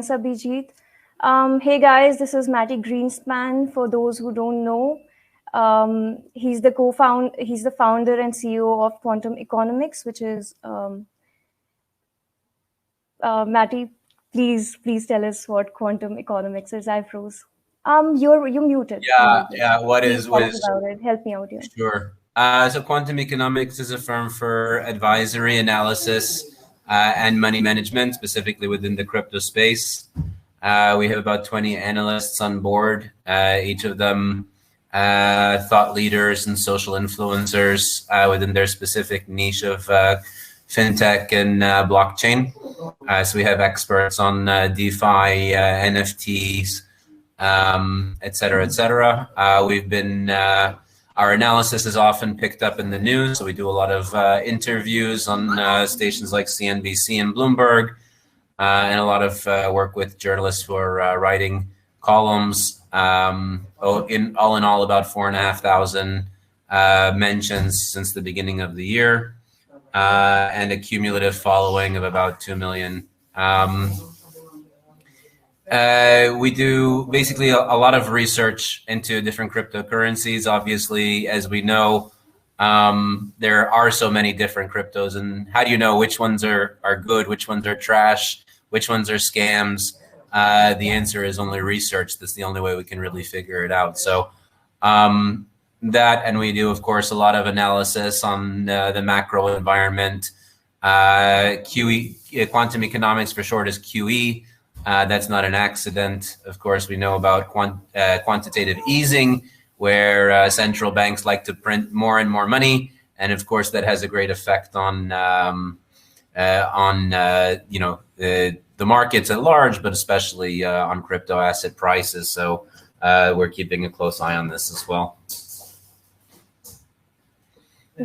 Thanks, Abhijit. Hey guys, this is Mati Greenspan. For those who don't know, he's the founder and CEO of Quantum Economics, which is Mati. Please tell us what Quantum Economics is. I froze. You muted. Yeah. What Please is about it? Help me out here. Sure. So Quantum Economics is a firm for advisory, analysis, and money management, specifically within the crypto space. We have about 20 analysts on board, each of them thought leaders and social influencers within their specific niche of fintech and blockchain. So we have experts on DeFi, NFTs, et cetera, et cetera. Our analysis is often picked up in the news. So we do a lot of interviews on stations like CNBC and Bloomberg, and a lot of work with journalists who are writing columns. All in all, about 4,500 mentions since the beginning of the year, and a cumulative following of about 2 million. We do basically a lot of research into different cryptocurrencies. Obviously, as we know, there are so many different cryptos, and how do you know which ones are good, which ones are trash, which ones are scams? The answer is only research. That's the only way we can really figure it out. So that, and we do, of course, a lot of analysis on the macro environment. QE, quantum economics for short, is QE. That's not an accident. Of course, we know about quantitative easing, where central banks like to print more and more money, and of course that has a great effect on the markets at large, but especially on crypto asset prices. So we're keeping a close eye on this as well.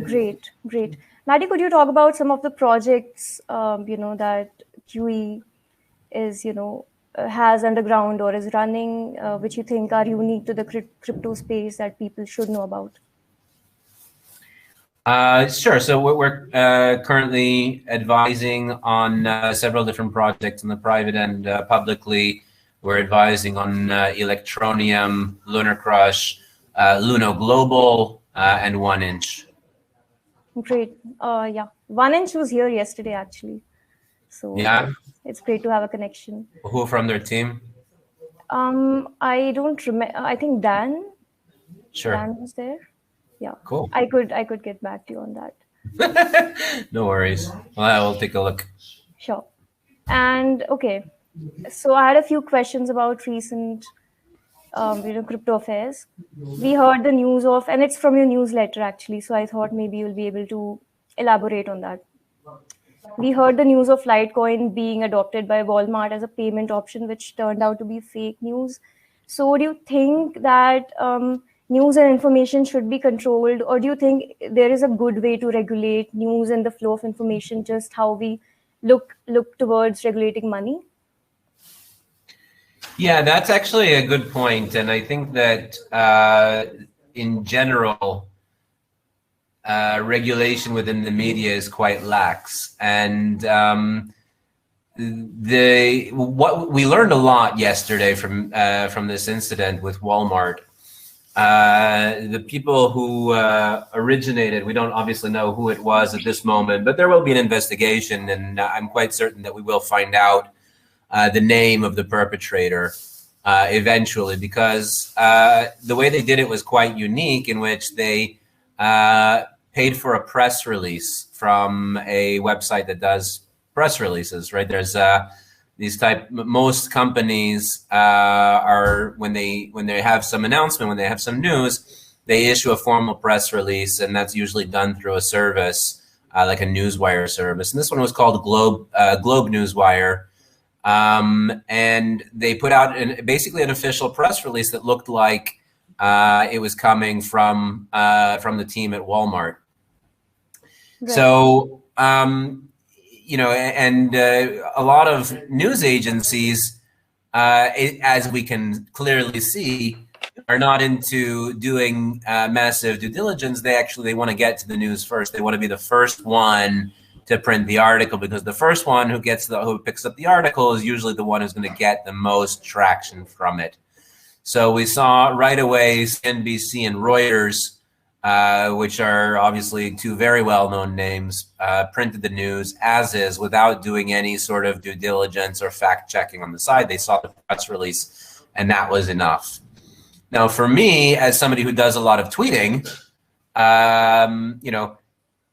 Great. Mati, could you talk about some of the projects that QE is has underground or is running, which you think are unique to the crypto space that people should know about? Sure. So we're currently advising on several different projects in the private and publicly. We're advising on Electronium, Lunar Crush, Luno Global, and 1inch. Great. Yeah, 1inch was here yesterday actually. So yeah, it's great to have a connection. Who from their team? I don't remember. I think Dan. Sure. Dan was there. Yeah. Cool. I could get back to you on that. No worries. Well, I will take a look. Sure. And okay, so I had a few questions about recent, crypto affairs. We heard the news of, and it's from your newsletter actually. So I thought maybe you'll be able to elaborate on that. We heard the news of Litecoin being adopted by Walmart as a payment option, which turned out to be fake news. So do you think that news and information should be controlled, or do you think there is a good way to regulate news and the flow of information, just how we look towards regulating money? Yeah, that's actually a good point. And I think that in general, regulation within the media is quite lax. And what we learned a lot yesterday from this incident with Walmart. The people who originated, we don't obviously know who it was at this moment, but there will be an investigation, and I'm quite certain that we will find out the name of the perpetrator eventually, because the way they did it was quite unique, in which they paid for a press release from a website that does press releases, right? There's most companies are, when they have some announcement, when they have some news, they issue a formal press release, and that's usually done through a service like a newswire service. And this one was called Globe Newswire. And they put out basically an official press release that looked like it was coming from the team at Walmart. Right. So, and a lot of news agencies, as we can clearly see, are not into doing massive due diligence. They want to get to the news first. They want to be the first one to print the article, because the first one who picks up the article is usually the one who's going to get the most traction from it. So we saw right away CNBC and Reuters, which are obviously two very well-known names, printed the news as is without doing any sort of due diligence or fact-checking on the side. They saw the press release, and that was enough. Now, for me, as somebody who does a lot of tweeting,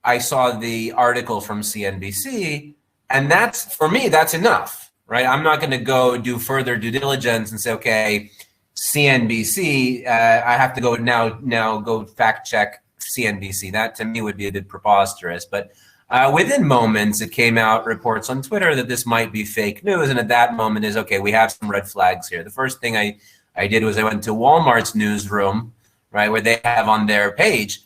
I saw the article from CNBC, and for me, that's enough, right? I'm not going to go do further due diligence and say, okay, CNBC, I have to go now go fact check CNBC. That to me would be a bit preposterous. But within moments, it came out reports on Twitter that this might be fake news, and at that moment is okay. We have some red flags here. The first thing I did was I went to Walmart's newsroom, right, where they have on their page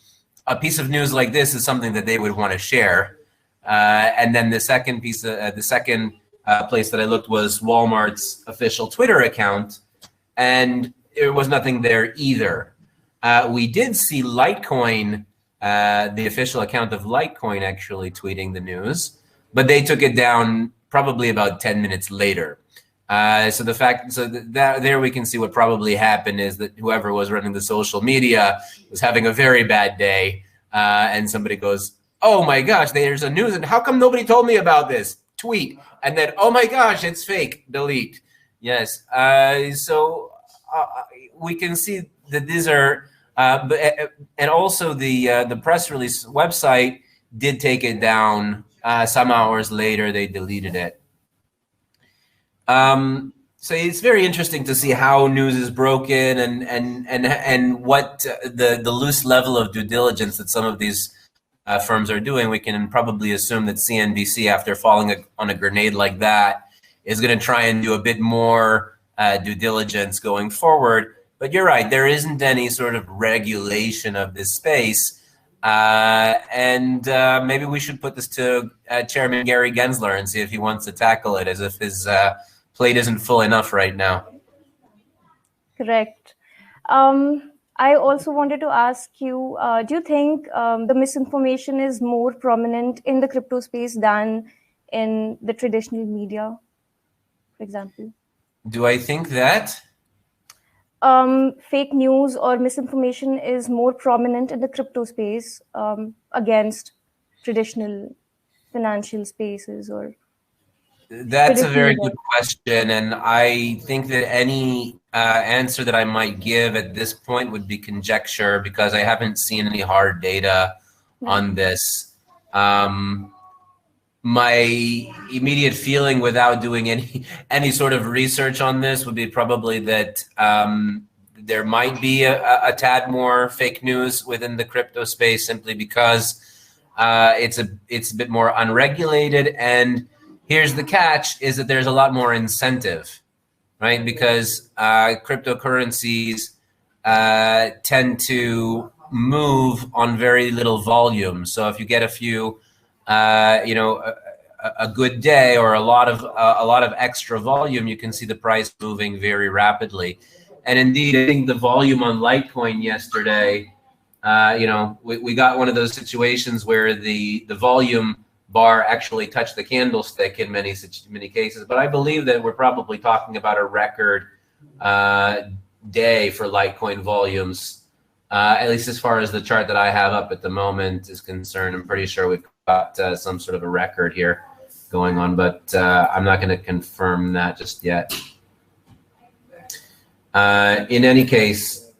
a piece of news like this is something that they would want to share. And then the second place that I looked was Walmart's official Twitter account, and there was nothing there either. We did see Litecoin, the official account of Litecoin, actually tweeting the news, but they took it down probably about 10 minutes later. There we can see what probably happened is that whoever was running the social media was having a very bad day, and somebody goes, "Oh my gosh, there's a news, and how come nobody told me about this?" Tweet, and then, "Oh my gosh, it's fake." Delete. Yes. We can see that these are, and also the press release website did take it down. Some hours later, they deleted it. So it's very interesting to see how news is broken and what the loose level of due diligence that some of these firms are doing. We can probably assume that CNBC, after falling on a grenade like that, is going to try and do a bit more due diligence going forward. But you're right, there isn't any sort of regulation of this space. And maybe we should put this to Chairman Gary Gensler and see if he wants to tackle it, as if his plate isn't full enough right now. Correct. I also wanted to ask you, do you think the misinformation is more prominent in the crypto space than in the traditional media, for example? Do I think that? Fake news or misinformation is more prominent in the crypto space against traditional financial spaces or... That's a very good question, and I think that any answer that I might give at this point would be conjecture, because I haven't seen any hard data on this. My immediate feeling, without doing any sort of research on this, would be probably that there might be a tad more fake news within the crypto space, simply because it's a bit more unregulated. And here's the catch, is that there's a lot more incentive, right? Because cryptocurrencies tend to move on very little volume. So if you get a few, a good day or a lot of extra volume, you can see the price moving very rapidly. And indeed, I think the volume on Litecoin yesterday, we got one of those situations where the volume bar actually touched the candlestick in many cases. But I believe that we're probably talking about a record day for Litecoin volumes, at least as far as the chart that I have up at the moment is concerned. I'm pretty sure we've got some sort of a record here going on, but I'm not going to confirm that just yet. In any case,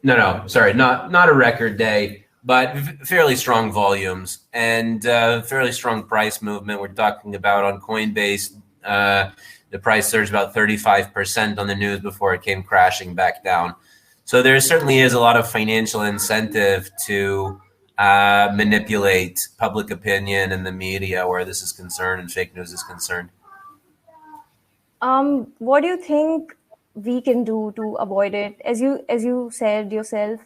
sorry, not a record day, but fairly strong volumes and fairly strong price movement. We're talking about on Coinbase, the price surged about 35% on the news before it came crashing back down. So there certainly is a lot of financial incentive to manipulate public opinion and the media where this is concerned and fake news is concerned. What do you think we can do to avoid it? As you said yourself,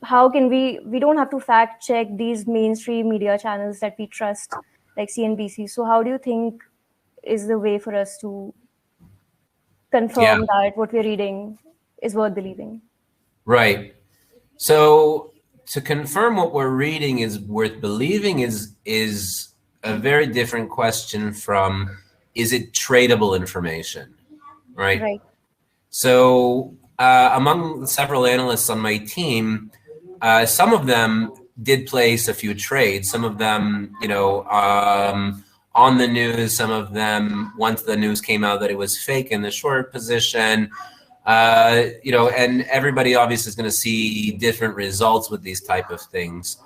how can we don't have to fact check these mainstream media channels that we trust, like CNBC. So how do you think is the way for us to confirm that what we're reading is worth believing? Right. So to confirm what we're reading is worth believing is a very different question from, is it tradable information, right? Right. So among several analysts on my team, some of them did place a few trades. Some of them, on the news. Some of them, once the news came out that it was fake, in the short position. And everybody obviously is going to see different results with these type of things.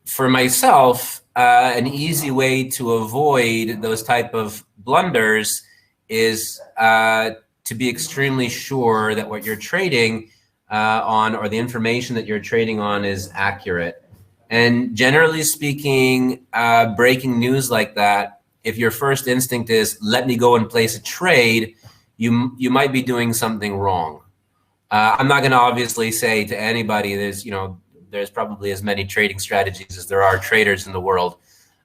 For myself, an easy way to avoid those type of blunders is to be extremely sure that what you're trading on, or the information that you're trading on, is accurate. And generally speaking, breaking news like that, if your first instinct is, let me go and place a trade, you might be doing something wrong. I'm not going to obviously say to anybody, there's probably as many trading strategies as there are traders in the world.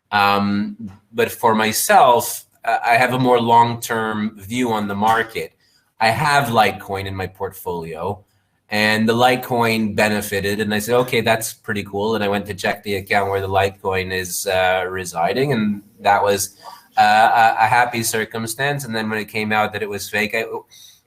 But for myself, I have a more long-term view on the market. I have Litecoin in my portfolio, and the Litecoin benefited, and I said, okay, that's pretty cool. And I went to check the account where the Litecoin is residing, and that was a happy circumstance. And then when it came out that it was fake,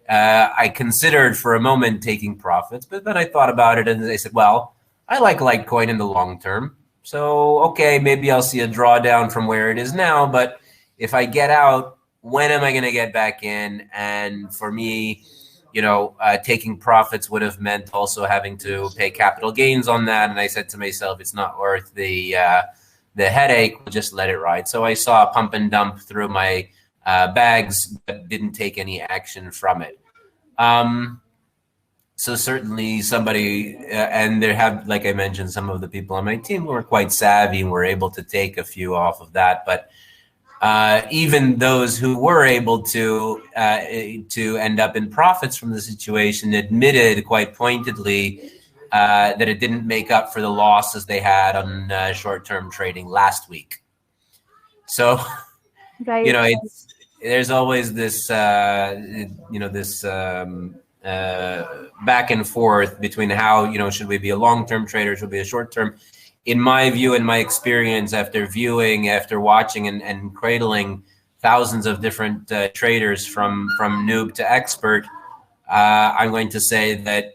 I considered for a moment taking profits, but then I thought about it, and I said, well, I like Litecoin in the long term. So, okay, maybe I'll see a drawdown from where it is now, but if I get out, when am I going to get back in? And for me, taking profits would have meant also having to pay capital gains on that. And I said to myself, it's not worth the headache. We'll just let it ride. So I saw a pump and dump through my bags, but didn't take any action from it. So certainly somebody, and there have, like I mentioned, some of the people on my team who are quite savvy and were able to take a few off of that. But even those who were able to end up in profits from the situation admitted quite pointedly that it didn't make up for the losses they had on short-term trading last week. So, Right. there's always this, back and forth between how, should we be a long-term trader, should we be a short-term? In my view, in my experience, after watching and cradling thousands of different traders from noob to expert, I'm going to say that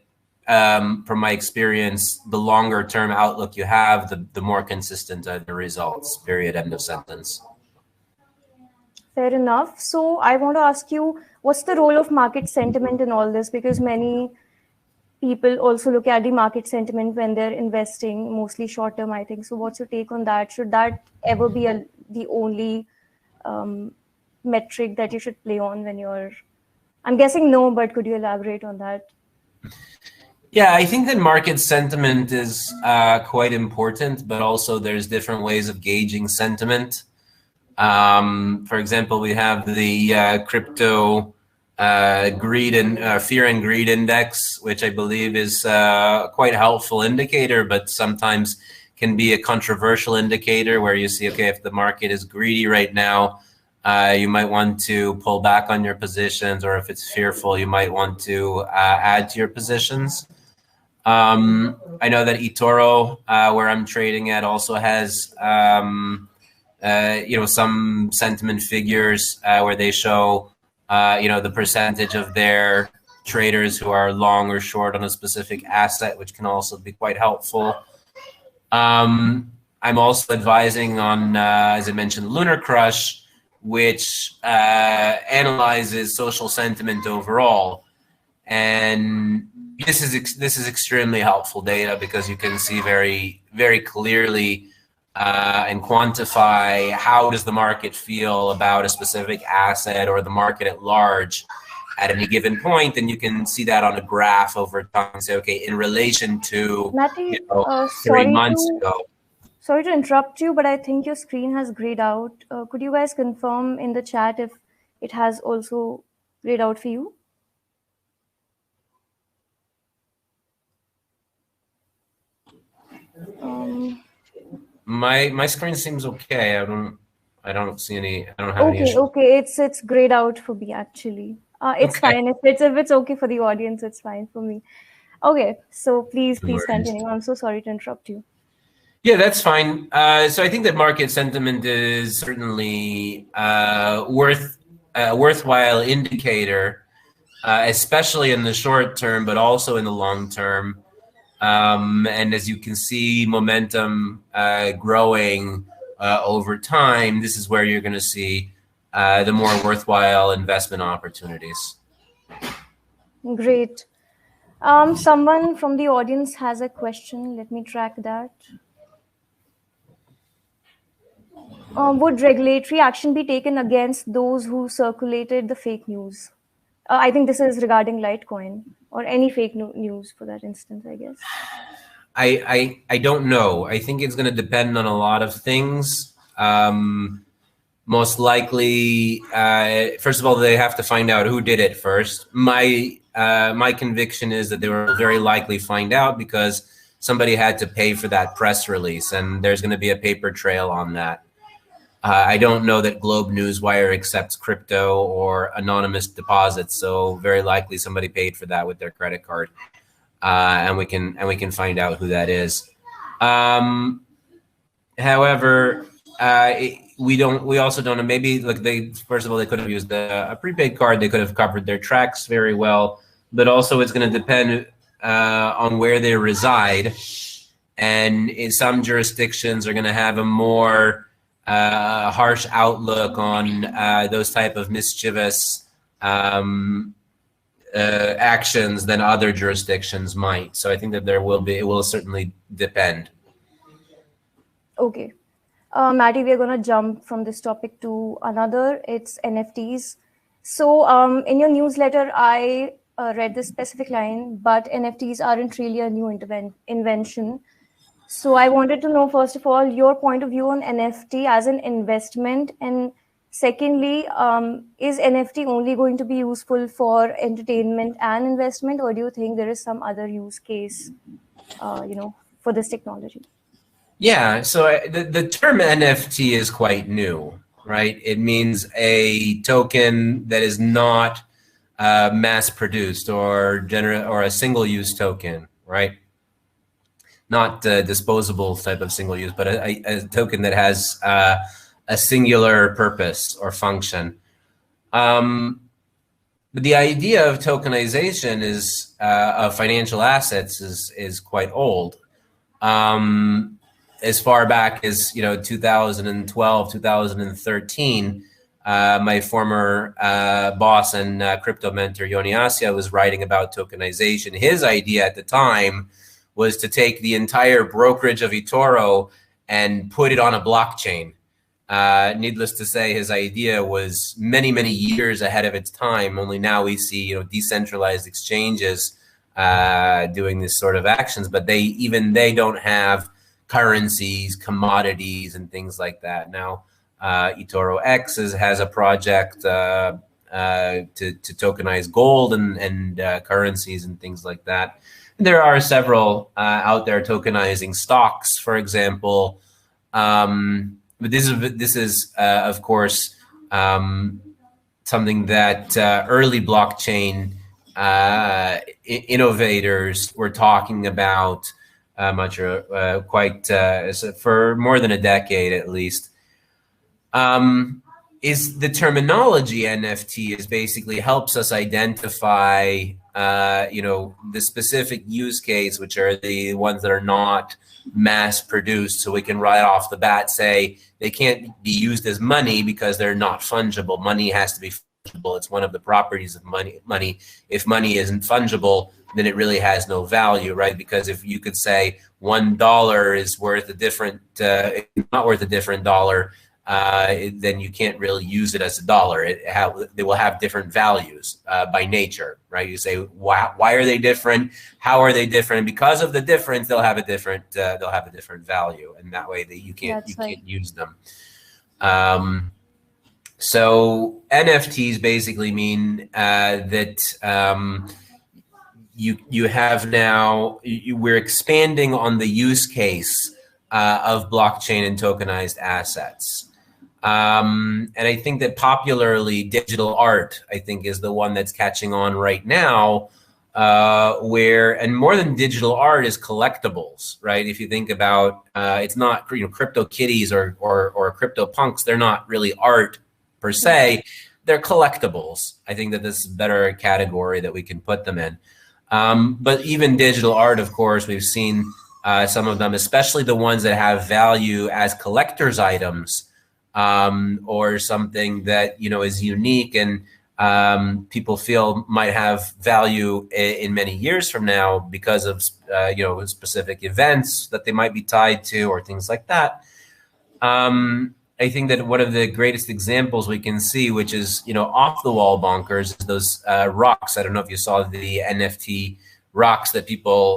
from my experience, the longer term outlook you have, the more consistent are the results, period, end of sentence. Fair enough. So I want to ask you, what's the role of market sentiment in all this? Because many people also look at the market sentiment when they're investing, mostly short term, I think. So what's your take on that? Should that ever be the only metric that you should play on when you're... I'm guessing no, but could you elaborate on that? Yeah, I think that market sentiment is quite important, but also there's different ways of gauging sentiment. For example, we have the crypto greed and fear and greed index, which I believe is a quite helpful indicator, but sometimes can be a controversial indicator where you see, okay, if the market is greedy right now, you might want to pull back on your positions, or if it's fearful, you might want to add to your positions. I know that eToro, where I'm trading at, also has some sentiment figures where they show the percentage of their traders who are long or short on a specific asset, which can also be quite helpful. I'm also advising on, as I mentioned, Lunar Crush, which analyzes social sentiment overall. And this is extremely helpful data because you can see very, very clearly and quantify how does the market feel about a specific asset or the market at large at any given point, and you can see that on a graph over time. Say, okay, in relation to Mati, 3 months ago. Sorry to interrupt you, but I think your screen has grayed out. Could you guys confirm in the chat if it has also grayed out for you? My screen seems okay. I don't see any. I don't have any issues. Okay. It's grayed out for me actually. It's Okay. fine if it's okay for the audience. It's fine for me. Okay, so please continue. I'm so sorry to interrupt you. Yeah, that's fine. So I think that market sentiment is certainly worthwhile indicator, especially in the short term, but also in the long term. And as you can see, momentum growing over time, this is where you're going to see the more worthwhile investment opportunities. Great. Someone from the audience has a question. Let me track that. Would regulatory action be taken against those who circulated the fake news? I think this is regarding Litecoin or any fake news for that instance, I guess. I don't know. I think it's going to depend on a lot of things. Most likely, first of all, they have to find out who did it first. My conviction is that they will very likely find out because somebody had to pay for that press release, and there's going to be a paper trail on that. I don't know that Globe Newswire accepts crypto or anonymous deposits, so very likely somebody paid for that with their credit card, and we can find out who that is. However, we also don't know. Maybe like first of all, they could have used a prepaid card. They could have covered their tracks very well, but also it's going to depend on where they reside, and in some jurisdictions are going to have a more harsh outlook on those type of mischievous actions than other jurisdictions might. So I think that it will certainly depend. Okay. Maddie, we're going to jump from this topic to another. It's NFTs. So in your newsletter, I read this specific line, but NFTs aren't really a new invention. So I wanted to know, first of all, your point of view on NFT as an investment. And secondly, is NFT only going to be useful for entertainment and investment, or do you think there is some other use case, for this technology? Yeah, so the term NFT is quite new, right? It means a token that is not mass produced or a single use token, right? Not disposable type of single use, but a token that has a singular purpose or function. But the idea of tokenization of financial assets is quite old. As far back as 2012, 2013, my former boss and crypto mentor Yoni Asya was writing about tokenization. His idea at the time was to take the entire brokerage of eToro and put it on a blockchain. Needless to say, his idea was many, many years ahead of its time. Only now we see decentralized exchanges doing this sort of actions, but they don't have currencies, commodities, and things like that. Now, eToro X has a project to tokenize gold and currencies and things like that. And there are several out there tokenizing stocks, for example. But this is of course, something that early blockchain innovators were talking about for more than a decade at least. Is the terminology NFT is basically helps us identify the specific use case, which are the ones that are not mass produced, so we can right off the bat say they can't be used as money because they're not fungible. Money has to be fungible. It's one of the properties of money. If money isn't fungible, then it really has no value, right? Because if you could say $1 is worth a different, not worth a different dollar, then you can't really use it as a dollar. They will have different values by nature, right? You say, why are they different? How are they different? And because of the difference, they'll have a different value, and that way you can't use them. So NFTs basically mean that you have now we're expanding on the use case of blockchain and tokenized assets. And I think that popularly digital art, I think, is the one that's catching on right now. and more than digital art is collectibles, right? If you think about, it's not, crypto kitties or crypto punks, they're not really art per se, they're collectibles. I think that this is a better category that we can put them in. But even digital art, of course, we've seen some of them, especially the ones that have value as collector's items, or something that, is unique and people feel might have value in many years from now because of, specific events that they might be tied to or things like that. I think that one of the greatest examples we can see, which is, off the wall bonkers, is those rocks. I don't know if you saw the NFT rocks that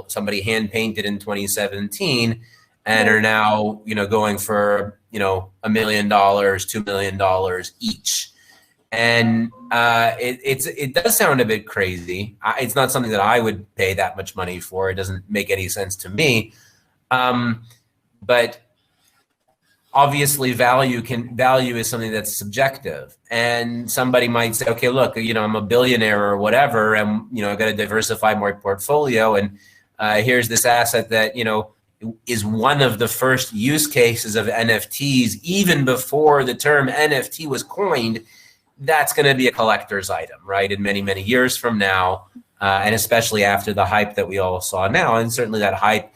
somebody hand painted in 2017 and are now, going for, $1 million, $2 million each. And it does sound a bit crazy. It's not something that I would pay that much money for. It doesn't make any sense to me. But obviously value is something that's subjective, and somebody might say, okay, look, I'm a billionaire or whatever, and I've got to diversify my portfolio, and here's this asset that is one of the first use cases of NFTs even before the term NFT was coined. That's going to be a collector's item, right, in many, many years from now, and especially after the hype that we all saw now. And certainly that hype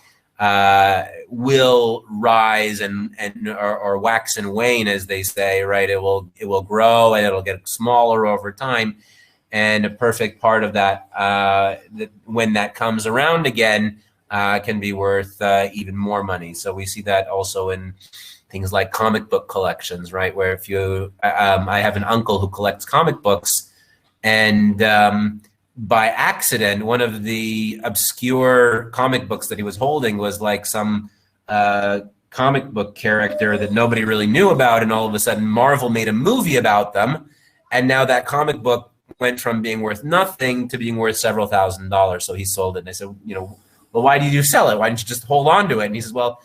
will rise or wax and wane, as they say, right? It will grow and it'll get smaller over time. And a perfect part of that, when that comes around again, can be worth even more money. So we see that also in things like comic book collections, right? Where if I have an uncle who collects comic books, and by accident, one of the obscure comic books that he was holding was like some comic book character that nobody really knew about, and all of a sudden Marvel made a movie about them, and now that comic book went from being worth nothing to being worth several $1,000s. So he sold it, and I said, well, why did you sell it? Why didn't you just hold on to it? And he says, well,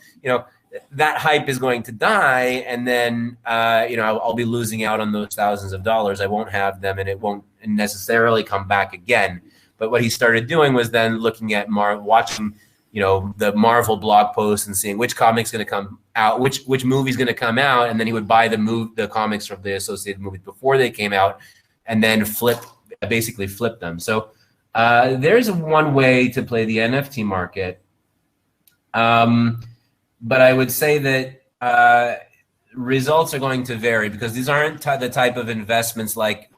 that hype is going to die, and then I'll be losing out on those thousands of dollars. I won't have them, and it won't necessarily come back again. But what he started doing was then looking at watching the Marvel blog posts and seeing which comic's going to come out, which movie's going to come out, and then he would buy the comics from the associated movies before they came out, and then basically flip them. So there's one way to play the NFT market. But I would say that results are going to vary, because these aren't the type of investments like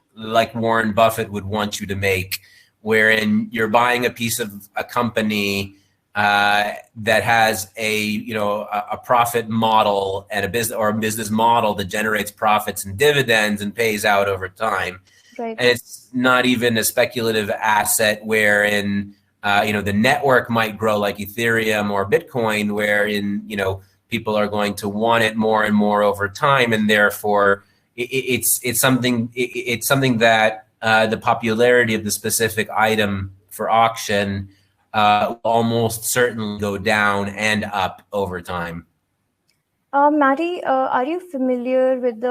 Warren Buffett would want you to make, wherein you're buying a piece of a company that has a profit model and a business model that generates profits and dividends and pays out over time. Right. And it's not even a speculative asset wherein the network might grow like Ethereum or Bitcoin, wherein people are going to want it more and more over time, and therefore it's something that the popularity of the specific item for auction will almost certainly go down and up over time. Mati, are you familiar with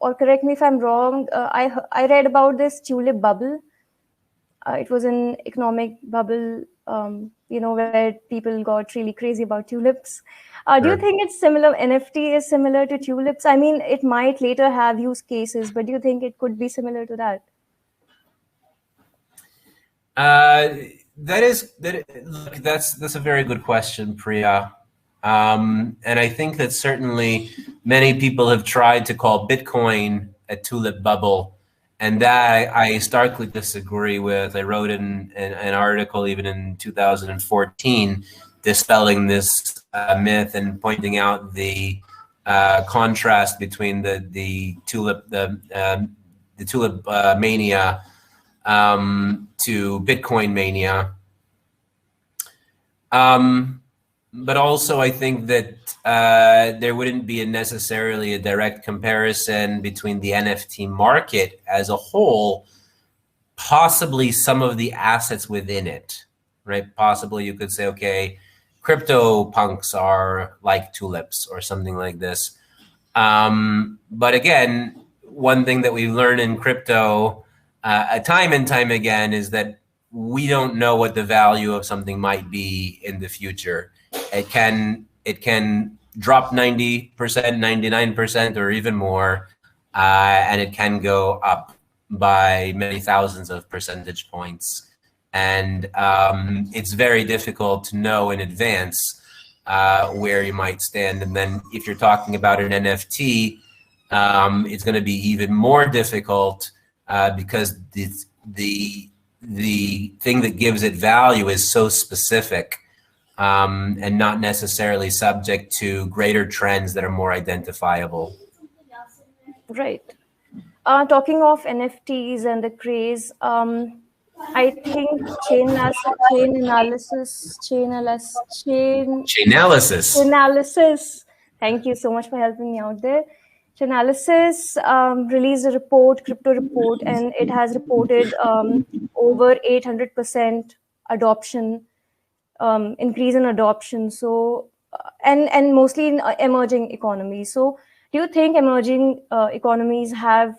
or correct me if I'm wrong, I read about this Tulip Bubble. It was an economic bubble, where people got really crazy about tulips. Do you think it's similar? NFT is similar to tulips? I mean, it might later have use cases, but do you think it could be similar to that? That's a very good question, Priya. And I think that certainly many people have tried to call Bitcoin a tulip bubble, and that I starkly disagree with. I wrote in an article even in 2014 dispelling this myth and pointing out the contrast between the tulip mania to Bitcoin mania. But also, I think that there wouldn't be necessarily a direct comparison between the NFT market as a whole, possibly some of the assets within it, right? Possibly you could say, okay, crypto punks are like tulips or something like this. But again, one thing that we've learned in crypto time and time again is that we don't know what the value of something might be in the future. It can drop 90%, 99%, or even more, and it can go up by many thousands of percentage points. And it's very difficult to know in advance where you might stand. And then if you're talking about an NFT, it's going to be even more difficult because the thing that gives it value is so specific and not necessarily subject to greater trends that are more identifiable. Right. Talking of NFTs and the craze, I think Chainalysis. Thank you so much for helping me out there. Chainalysis released a report, crypto report, and it has reported over 800% adoption, increase in adoption. So, and mostly in emerging economies. So, do you think emerging economies have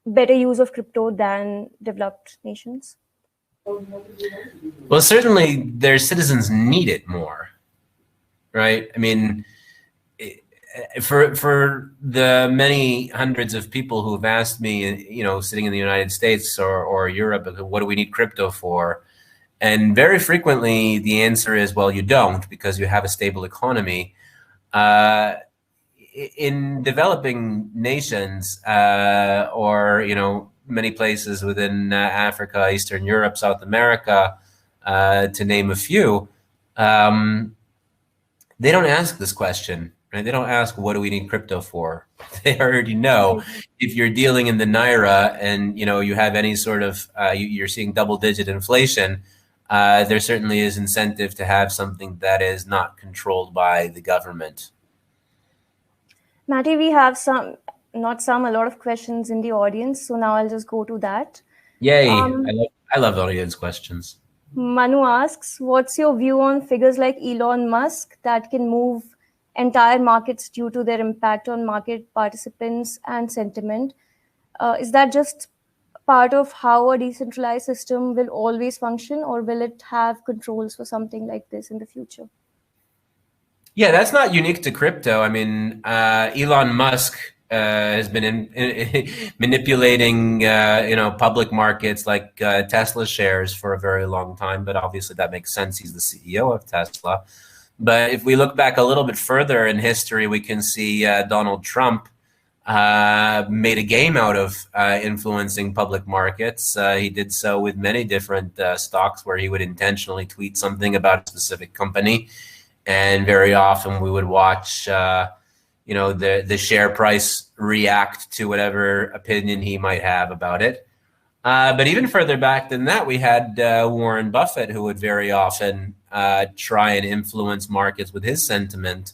better use of crypto than developed nations? Well, certainly their citizens need it more, right? I mean, for the many hundreds of people who have asked me, you know, sitting in the United States or Europe, what do we need crypto for? And very frequently the answer is, well, you don't, because you have a stable economy. In developing nations or, you know, many places within Africa, Eastern Europe, South America, to name a few, they don't ask this question, right? They don't ask, what do we need crypto for? They already know if you're dealing in the Naira and, you know, you have any sort of, you're seeing double-digit inflation, there certainly is incentive to have something that is not controlled by the government. Mati, we have a lot of questions in the audience. So now I'll just go to that. Yay. I love audience questions. Manu asks, what's your view on figures like Elon Musk that can move entire markets due to their impact on market participants and sentiment? Is that just part of how a decentralized system will always function, or will it have controls for something like this in the future? Yeah, that's not unique to crypto. I mean, Elon Musk has been manipulating, you know, public markets like Tesla shares for a very long time. But obviously, that makes sense. He's the CEO of Tesla. But if we look back a little bit further in history, we can see Donald Trump made a game out of influencing public markets. He did so with many different stocks, where he would intentionally tweet something about a specific company. And very often we would watch, you know, the share price react to whatever opinion he might have about it. But even further back than that, we had Warren Buffett, who would very often try and influence markets with his sentiment.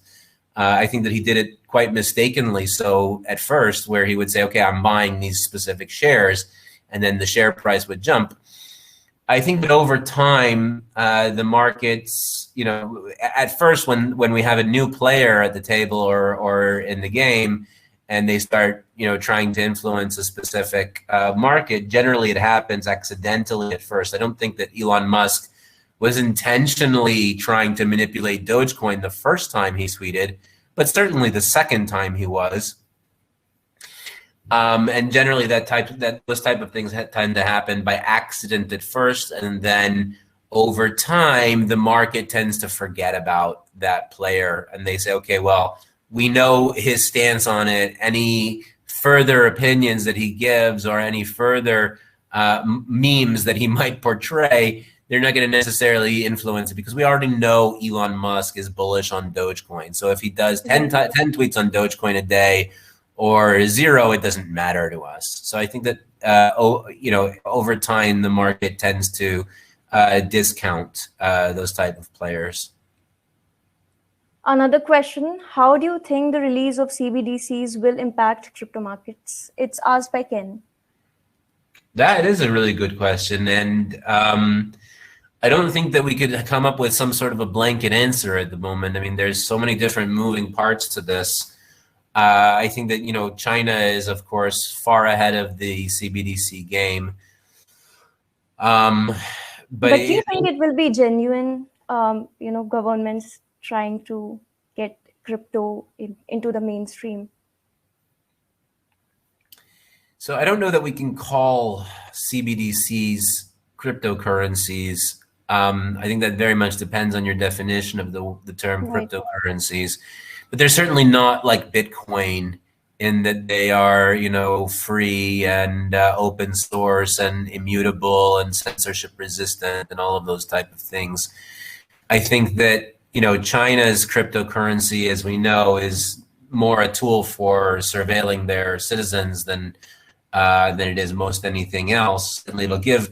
I think that he did it quite mistakenly. So at first, where he would say, okay, I'm buying these specific shares, and then the share price would jump. I think that over time, the markets, you know, at first when we have a new player at the table or in the game, and they start, you know, trying to influence a specific market, generally it happens accidentally at first. I don't think that Elon Musk was intentionally trying to manipulate Dogecoin the first time he tweeted, but certainly the second time he was. And generally those type of things tend to happen by accident at first, and then over time the market tends to forget about that player, and they say, okay, well, we know his stance on it. Any further opinions that he gives or any further memes that he might portray, they're not going to necessarily influence it, because we already know Elon Musk is bullish on Dogecoin. So if he does 10 tweets on Dogecoin a day or 0, it doesn't matter to us. So I think that, you know, over time, the market tends to discount those type of players. Another question, how do you think the release of CBDCs will impact crypto markets? It's asked by Ken. That is a really good question. And I don't think that we could come up with some sort of a blanket answer at the moment. I mean, there's so many different moving parts to this. I think that, you know, China is, of course, far ahead of the CBDC game. But do you think it will be genuine, governments trying to get crypto into the mainstream? So I don't know that we can call CBDCs cryptocurrencies. I think that very much depends on your definition of the term Right. cryptocurrencies. But they're certainly not like Bitcoin in that they are, free and open source and immutable and censorship resistant and all of those type of things. I think that, China's cryptocurrency, as we know, is more a tool for surveilling their citizens than it is most anything else. And it'll give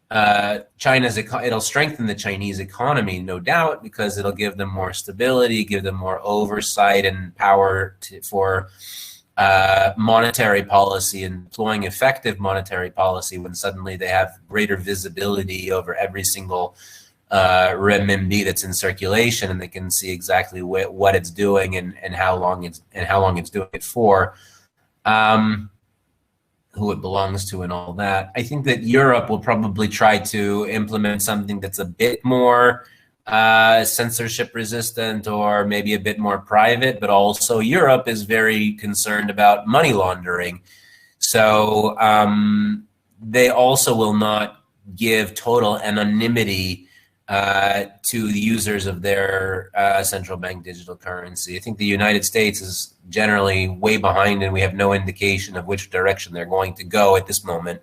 it'll strengthen the Chinese economy, no doubt, because it'll give them more stability, give them more oversight and power for monetary policy and deploying effective monetary policy when suddenly they have greater visibility over every single renminbi that's in circulation, and they can see exactly what it's doing and how long it's doing it for. Who it belongs to and all that. I think that Europe will probably try to implement something that's a bit more censorship resistant or maybe a bit more private, but also Europe is very concerned about money laundering. So they also will not give total anonymity to the users of their central bank digital currency. I think the United States is generally way behind, and we have no indication of which direction they're going to go at this moment.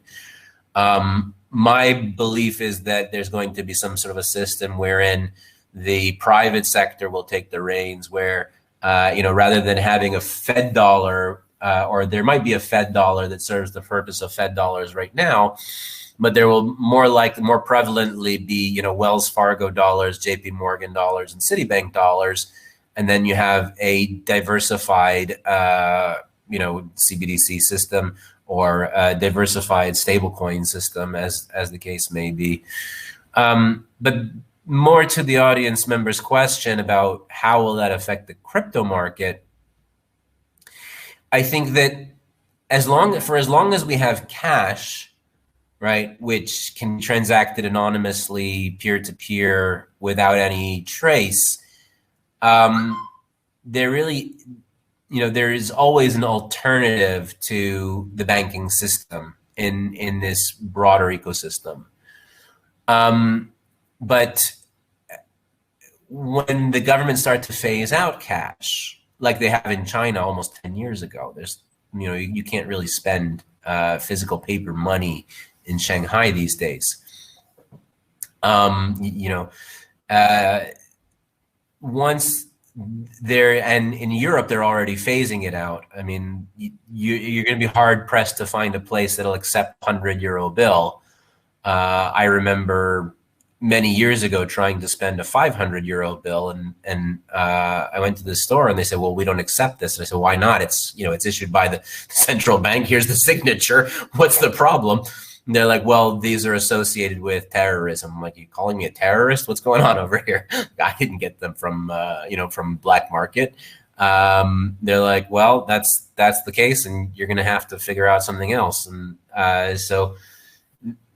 My belief is that there's going to be some sort of a system wherein the private sector will take the reins, where rather than having a Fed dollar, or there might be a Fed dollar that serves the purpose of Fed dollars right now, but there will more prevalently be, Wells Fargo dollars, JP Morgan dollars, and Citibank dollars. And then you have a diversified, CBDC system or a diversified stablecoin system, as the case may be. But more to the audience member's question about how will that affect the crypto market, I think that as long as we have cash, right, which can be transacted anonymously, peer-to-peer, without any trace, there is always an alternative to the banking system in this broader ecosystem. But when the government start to phase out cash, like they have in China almost 10 years ago, you can't really spend physical paper money in Shanghai these days. Once and in Europe, they're already phasing it out. I mean, you're going to be hard pressed to find a place that'll accept €100 bill. I remember many years ago trying to spend a €500 bill, and I went to the store and they said, "Well, we don't accept this." And I said, "Why not? It's issued by the central bank. Here's the signature. What's the problem?" And they're like, "Well, these are associated with terrorism." I'm like, "You calling me a terrorist? What's going on over here?" I didn't get them from from black market. They're like, "Well, that's the case, and you're going to have to figure out something else." And so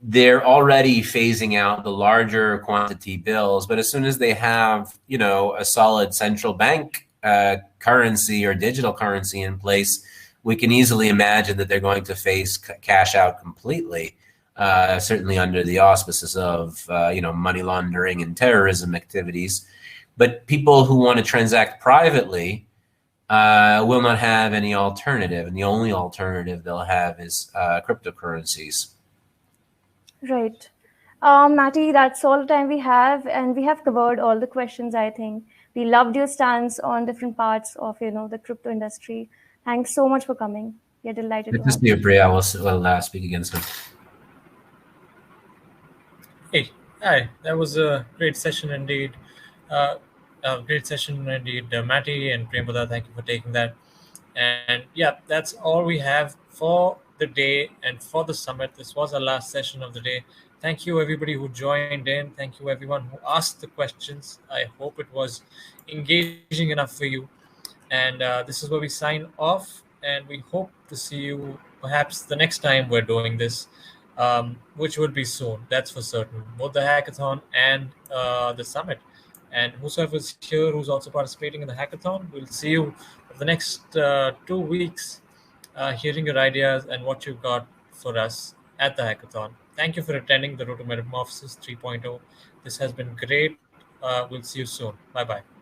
they're already phasing out the larger quantity bills, but as soon as they have a solid central bank currency or digital currency in place, we can easily imagine that they're going to phase cash out completely, certainly under the auspices of money laundering and terrorism activities. But people who want to transact privately will not have any alternative, and the only alternative they'll have is cryptocurrencies. Right. Mati, that's all the time we have, and we have covered all the questions, I think. We loved your stance on different parts of, the crypto industry. Thanks so much for coming. We're delighted to have you. Priya. We'll speak again soon. Hey, hi. That was a great session indeed. Mati and Prempada, thank you for taking that. And yeah, that's all we have for the day and for the summit. This was our last session of the day. Thank you, everybody who joined in. Thank you, everyone who asked the questions. I hope it was engaging enough for you. And this is where we sign off. And we hope to see you perhaps the next time we're doing this. which will be soon. That's for certain. Both the hackathon and the summit. And whosoever is here who's also participating in the hackathon, we'll see you for the next 2 weeks, hearing your ideas and what you've got for us at the hackathon. Thank you for attending the Road to Metamorphosis 3.0. This has been great. We'll see you soon. Bye bye.